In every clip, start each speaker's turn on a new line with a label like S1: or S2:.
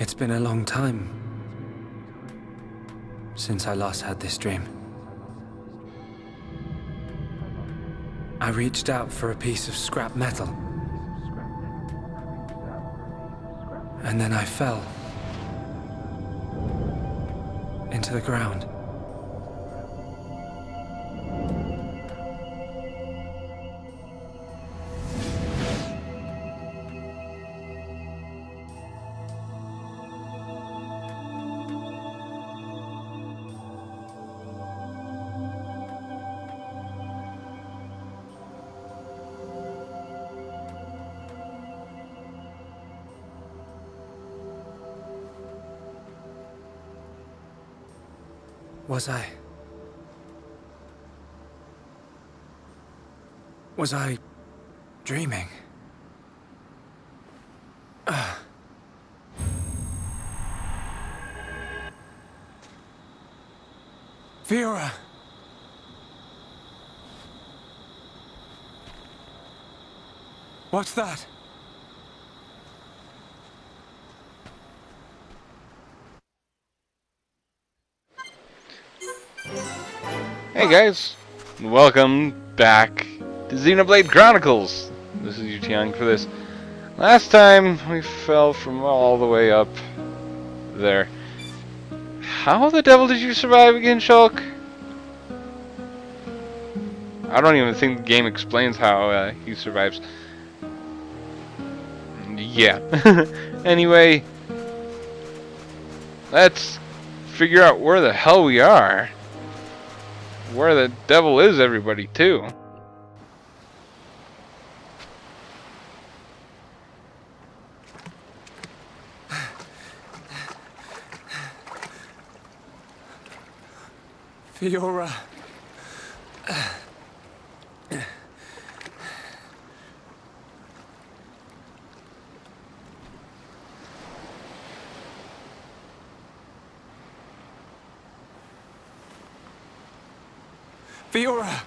S1: It's been a long time since I last had this dream. I reached out for a piece of scrap metal. And then I fell into the ground. Was I dreaming? Fiora! What's that?
S2: Hey guys, welcome back to Xenoblade Chronicles. This is Young for this. Last time we fell from all the way up there. How the devil did you survive again, Shulk? I don't even think the game explains how he survives. Yeah. Anyway, let's figure out where the hell we are. Where the devil is everybody, too?
S1: Fiora. Fiora!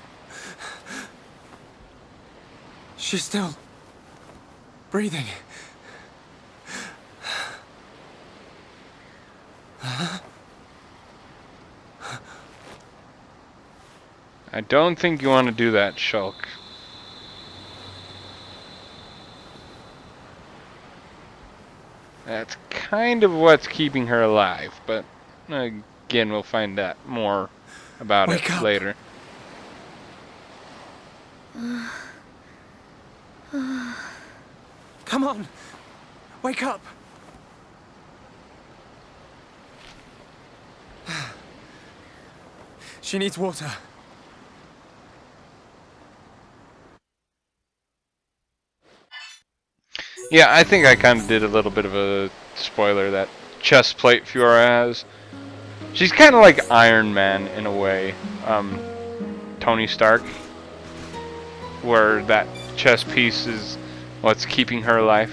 S1: She's still breathing.
S2: I don't think you want to do that, Shulk. That's kind of what's keeping her alive, but again, we'll find out more about
S1: Wake
S2: it
S1: up.
S2: later.
S1: Come on! Wake up! She needs water.
S2: Yeah, I think I kind of did a little bit of a spoiler, that chest plate Fiora has. She's kind of like Iron Man in a way. Tony Stark. Where that chest piece is what's keeping her alive,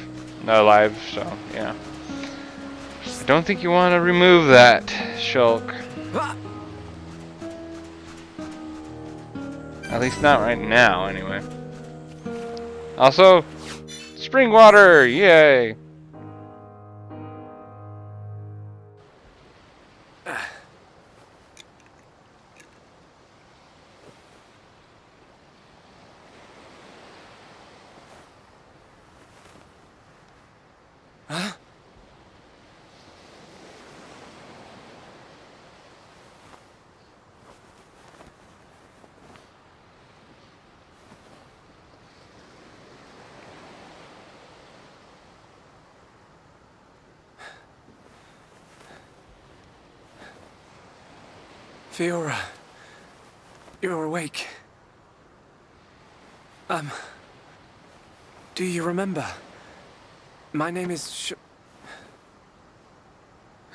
S2: so yeah. I don't think you want to remove that, Shulk. At least not right now, anyway. Also, spring water! Yay!
S1: Huh? Fiora, you're awake. Do you remember? My name is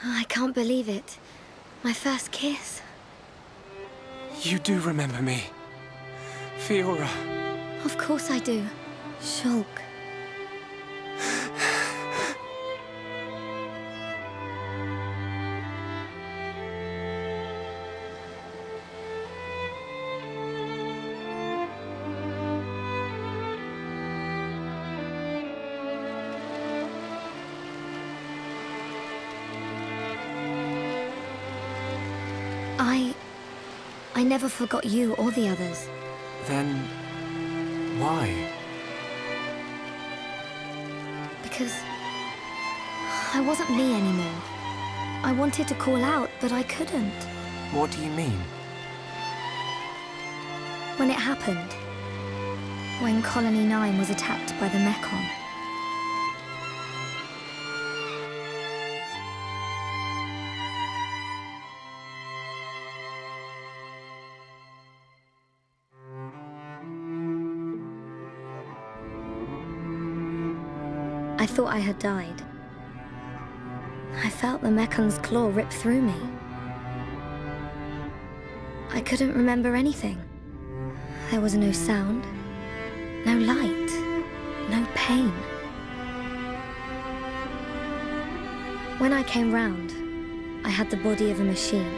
S3: I can't believe it. My first kiss.
S1: You do remember me. Fiora.
S3: Of course I do. Shulk. I never forgot you or the others.
S1: Then... why?
S3: Because I wasn't me anymore. I wanted to call out, but I couldn't.
S1: What do you mean?
S3: When it happened, when Colony 9 was attacked by the Mechon. I thought I had died. I felt the Mecon's claw rip through me. I couldn't remember anything. There was no sound, no light, no pain. When I came round, I had the body of a machine.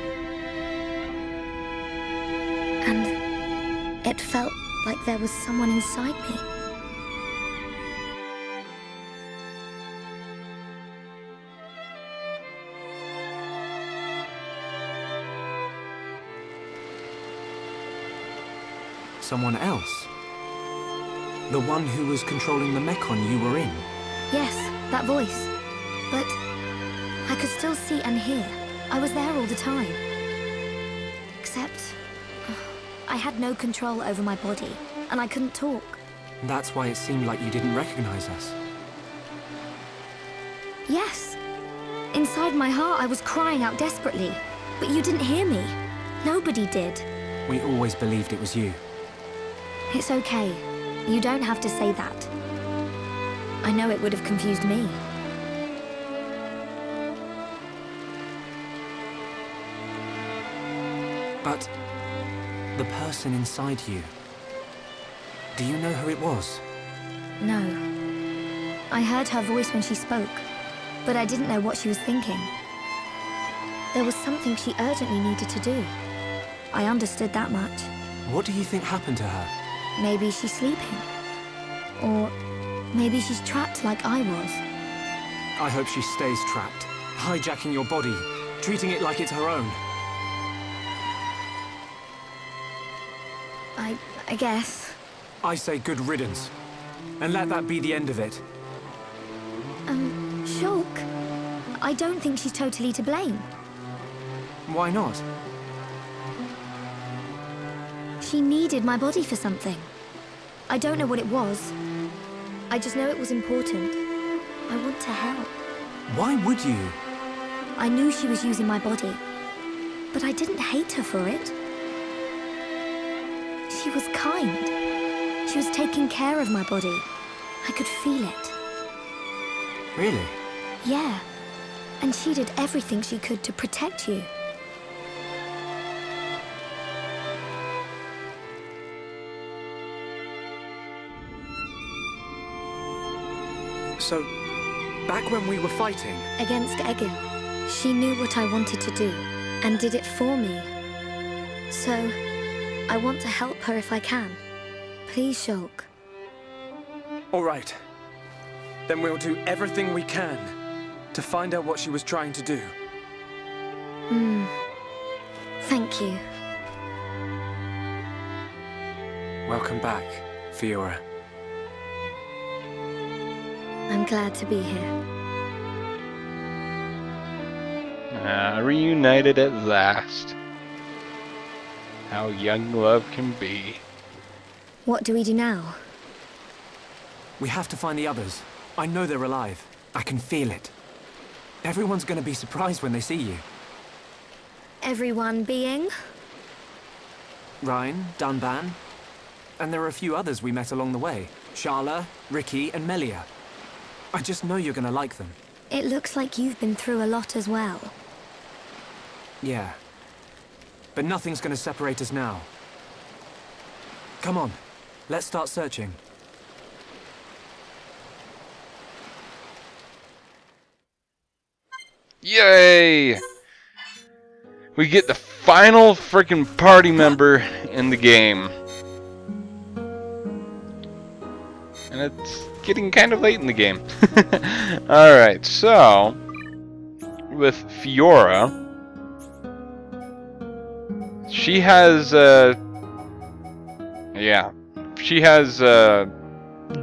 S3: And it felt like there was someone inside me.
S1: Someone else? The one who was controlling the Mechon you were in?
S3: Yes, that voice. But I could still see and hear. I was there all the time. Except I had no control over my body, and I couldn't talk.
S1: That's why it seemed like you didn't recognize us.
S3: Yes. Inside my heart, I was crying out desperately. But you didn't hear me. Nobody did.
S1: We always believed it was you.
S3: It's okay. You don't have to say that. I know it would have confused me.
S1: But the person inside you, do you know who it was?
S3: No. I heard her voice when she spoke, but I didn't know what she was thinking. There was something she urgently needed to do. I understood that much.
S1: What do you think happened to her?
S3: Maybe she's sleeping. Or maybe she's trapped like I was.
S1: I hope she stays trapped, hijacking your body, treating it like it's her own.
S3: I guess.
S1: I say good riddance. And let that be the end of it.
S3: Shulk. I don't think she's totally to blame.
S1: Why not?
S3: She needed my body for something. I don't know what it was. I just know it was important. I want to help.
S1: Why would you?
S3: I knew she was using my body, but I didn't hate her for it. She was kind. She was taking care of my body. I could feel it.
S1: Really?
S3: Yeah. And she did everything she could to protect you.
S1: So, back when we were fighting...
S3: Against Egil, she knew what I wanted to do, and did it for me. So, I want to help her if I can. Please, Shulk.
S1: All right. Then we'll do everything we can to find out what she was trying to do.
S3: Thank you.
S1: Welcome back, Fiora.
S3: I'm glad to be here.
S2: Reunited at last. How young love can be.
S3: What do we do now?
S1: We have to find the others. I know they're alive. I can feel it. Everyone's gonna be surprised when they see you.
S3: Everyone being?
S1: Ryan, Dunban, and there are a few others we met along the way. Sharla, Ricky, and Melia. I just know you're gonna like them.
S3: It looks like you've been through a lot as well.
S1: Yeah. But nothing's gonna separate us now. Come on, let's start searching.
S2: Yay! We get the final freaking party member in the game. And it's getting kind of late in the game. Alright, so with Fiora, she has, yeah, she has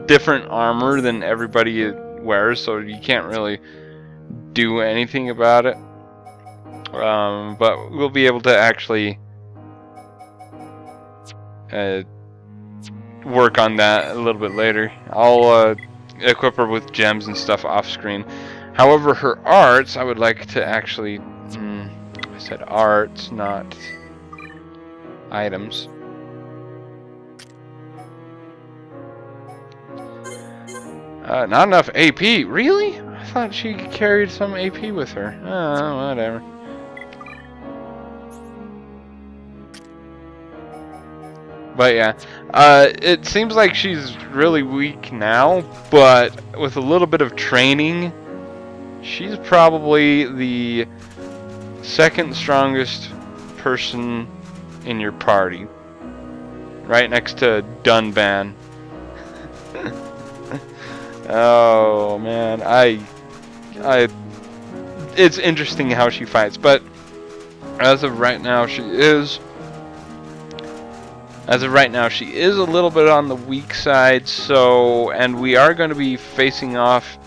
S2: different armor than everybody wears, so you can't really do anything about it. But we'll be able to actually work on that a little bit later. I'll equip her with gems and stuff off screen. However, her arts, I would like to actually... I said arts, not items. Not enough AP. Really? I thought she carried some AP with her. Whatever. But yeah, it seems like she's really weak now, but with a little bit of training, she's probably the second strongest person in your party. Right next to Dunban. Oh man, it's interesting how she fights, but as of right now she is a little bit on the weak side, so, and we are going to be facing off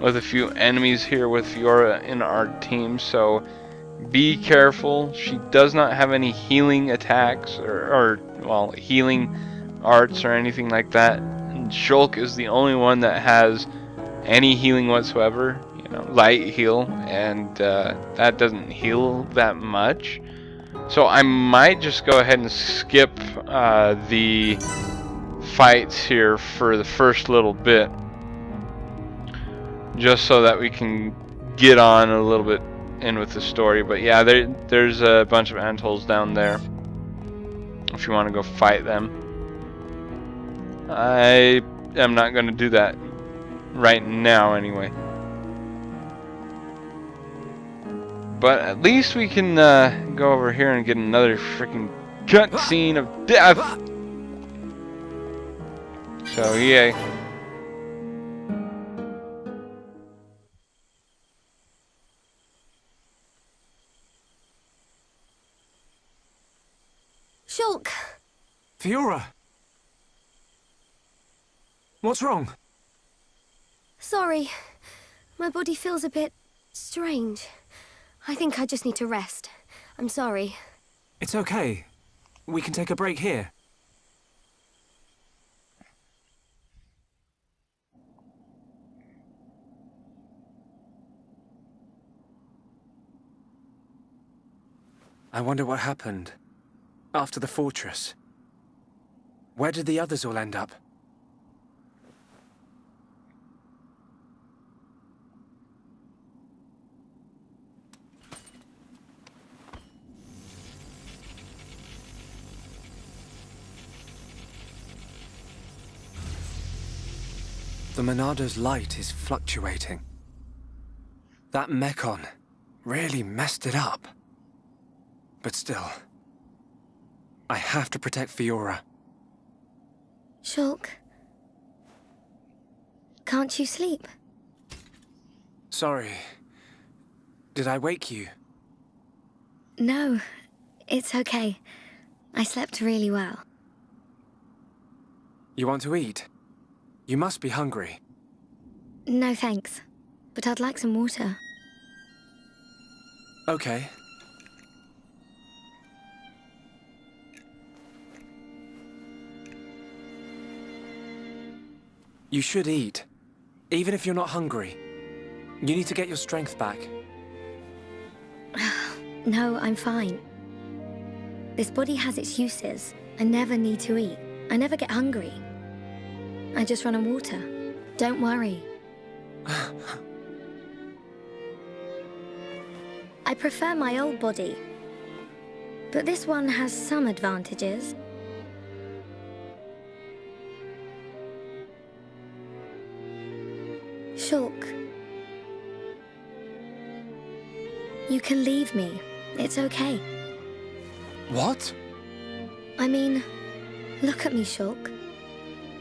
S2: with a few enemies here with Fiora in our team, so be careful. She does not have any healing attacks or well, healing arts or anything like that. And Shulk is the only one that has any healing whatsoever, you know, light heal, and that doesn't heal that much. So I might just go ahead and skip the fights here for the first little bit, just so that we can get on a little bit in with the story. But yeah, there's a bunch of Anthols down there if you want to go fight them. I am not going to do that right now anyway. But at least we can go over here and get another freaking cutscene of death. So yay.
S3: Shulk!
S1: Fiora! What's wrong?
S3: Sorry. My body feels a bit strange. I think I just need to rest. I'm sorry.
S1: It's okay. We can take a break here. I wonder what happened after the fortress. Where did the others all end up? The Monado's light is fluctuating. That Mekon really messed it up. But still, I have to protect Fiora.
S3: Shulk. Can't you sleep?
S1: Sorry. Did I wake you?
S3: No, it's okay. I slept really well.
S1: You want to eat? You must be hungry.
S3: No thanks, but I'd like some water.
S1: Okay. You should eat, even if you're not hungry. You need to get your strength back.
S3: No, I'm fine. This body has its uses. I never need to eat. I never get hungry. I just run on water. Don't worry. I prefer my old body. But this one has some advantages. Shulk. You can leave me. It's okay.
S1: What?
S3: I mean, look at me, Shulk.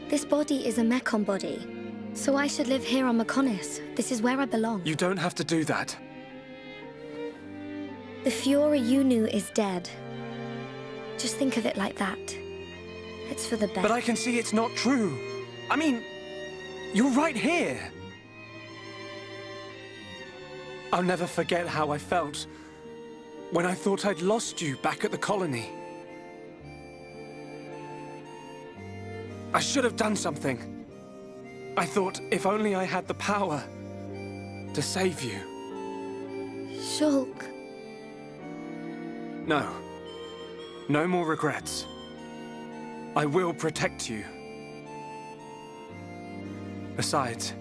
S3: This body is a Mekon body, so I should live here on Mekonis. This is where I belong.
S1: You don't have to do that.
S3: The Fiora you knew is dead. Just think of it like that. It's for the best.
S1: But I can see it's not true. I mean, you're right here. I'll never forget how I felt when I thought I'd lost you back at the colony. I should have done something. I thought if only I had the power to save you.
S3: Shulk.
S1: No. No more regrets. I will protect you. Besides,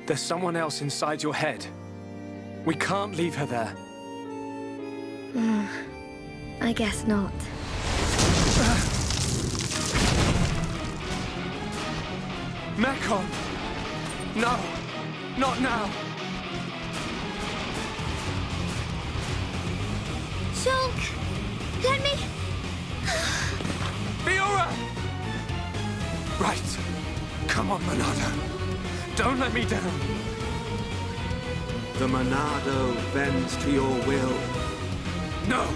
S1: there's someone else inside your head. We can't leave her there.
S3: I guess not.
S1: Mekon! No! Not now!
S3: Shulk! Let me...
S1: Fiora! Right. Come on, Monado. Don't let me down.
S4: The Monado bends to your will.
S1: No!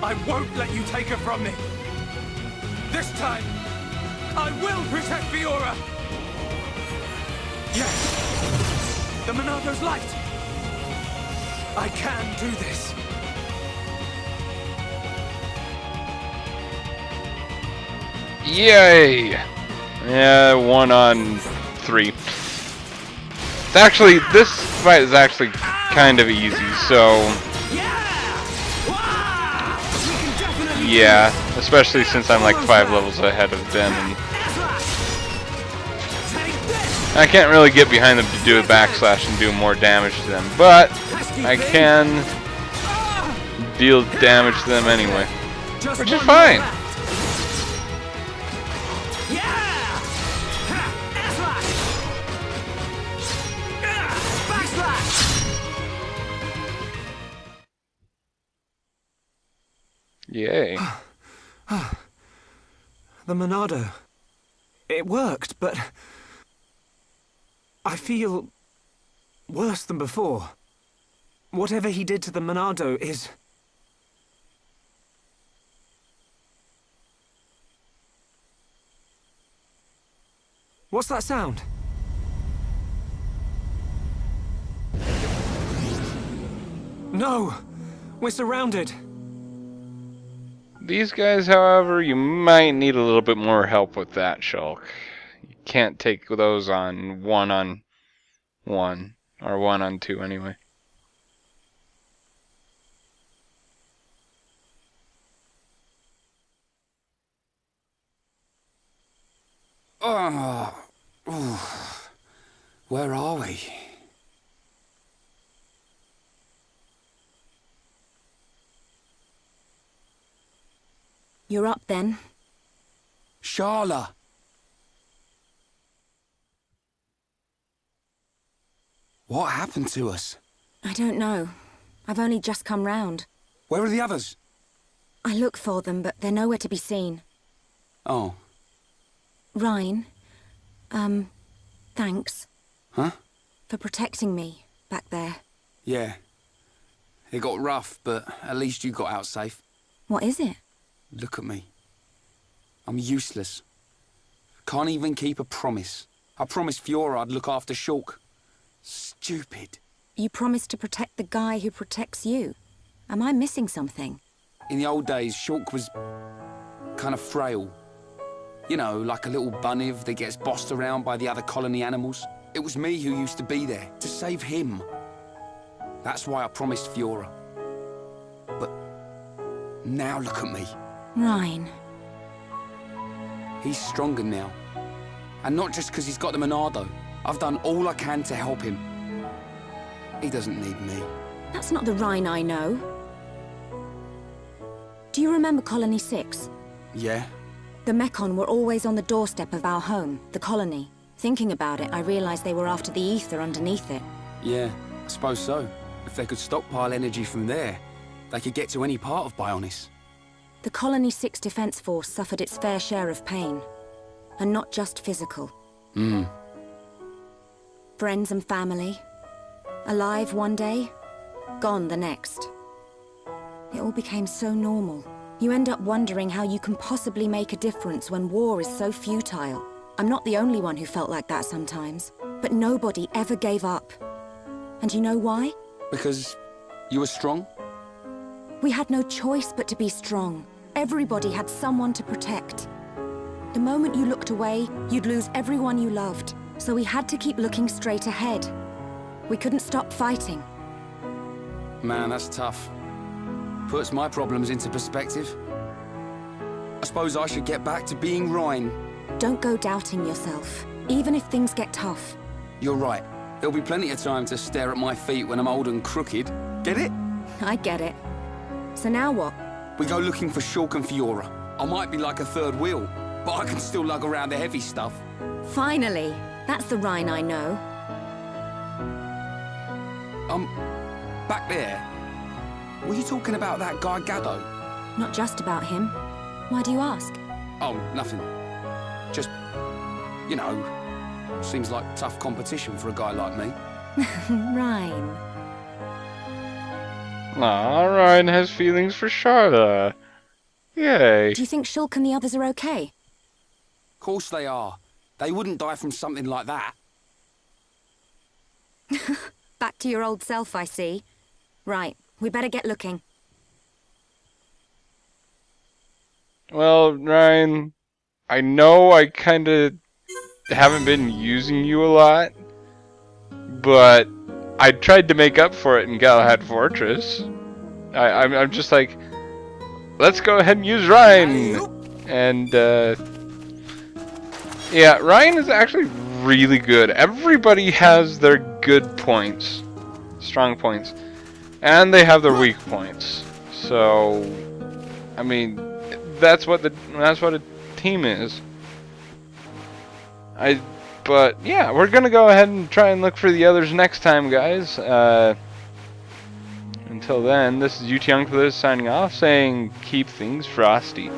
S1: I won't let you take her from me. This time, I will protect Fiora! Yes! The Monado's light! I can do this!
S2: Yay! Yeah, 1 on 3. It's actually, this fight is actually kind of easy, so... Yeah, especially since I'm like 5 levels ahead of them, and I can't really get behind them to do a backslash and do more damage to them, but I can deal damage to them anyway, which is fine. Yay.
S1: The Monado. It worked, but... I feel... worse than before. Whatever he did to the Monado is... What's that sound? No! We're surrounded!
S2: These guys, however, you might need a little bit more help with that, Shulk. You can't take those on 1-on-1, or 1-on-2 anyway.
S4: Oh, ooh. Where are we?
S5: You're up then.
S4: Sharla! What happened to us?
S5: I don't know. I've only just come round.
S4: Where are the others?
S5: I look for them, but they're nowhere to be seen.
S4: Oh.
S5: Ryan, thanks.
S4: Huh?
S5: For protecting me back there.
S4: Yeah. It got rough, but at least you got out safe.
S5: What is it?
S4: Look at me. I'm useless. Can't even keep a promise. I promised Fiora I'd look after Shulk. Stupid.
S5: You promised to protect the guy who protects you. Am I missing something?
S4: In the old days, Shulk was kind of frail. You know, like a little bunniv that gets bossed around by the other colony animals. It was me who used to be there, to save him. That's why I promised Fiora. But now look at me.
S5: Ryan.
S4: He's stronger now. And not just because he's got the Monado. I've done all I can to help him. He doesn't need me.
S5: That's not the Ryan I know. Do you remember Colony 6?
S4: Yeah?
S5: The Mekon were always on the doorstep of our home, the colony. Thinking about it, I realized they were after the ether underneath it.
S4: Yeah, I suppose so. If they could stockpile energy from there, they could get to any part of Bionis.
S5: The Colony 6 Defense Force suffered its fair share of pain. And not just physical. Friends and family. Alive one day, gone the next. It all became so normal. You end up wondering how you can possibly make a difference when war is so futile. I'm not the only one who felt like that sometimes, but nobody ever gave up. And you know why?
S4: Because you were strong?
S5: We had no choice but to be strong. Everybody had someone to protect. The moment you looked away, you'd lose everyone you loved. So we had to keep looking straight ahead. We couldn't stop fighting.
S4: Man, that's tough. Puts my problems into perspective. I suppose I should get back to being Ryan.
S5: Don't go doubting yourself, even if things get tough.
S4: You're right. There'll be plenty of time to stare at my feet when I'm old and crooked. Get it?
S5: I get it. So now what?
S4: We go looking for Shulk and Fiora. I might be like a third wheel, but I can still lug around the heavy stuff.
S5: Finally! That's the Rhine I know.
S4: Back there. Were you talking about that guy Gaddo?
S5: Not just about him. Why do you ask?
S4: Oh, nothing. Just, you know, seems like tough competition for a guy like me.
S5: Rhine.
S2: Aw, Ryan has feelings for Sharda. Yay.
S5: Do you think Shulk and the others are okay?
S4: Course they are. They wouldn't die from something like that.
S5: Back to your old self, I see. Right, we better get looking.
S2: Well, Ryan, I know I kinda haven't been using you a lot, but I tried to make up for it in Galahad Fortress. I'm just like, let's go ahead and use Ryan. And, yeah, Ryan is actually really good. Everybody has their good points, strong points, and they have their weak points. So, I mean, that's what a team is. But yeah, we're gonna go ahead and try and look for the others next time, guys. Until then, this is UT Uncle signing off, saying keep things frosty.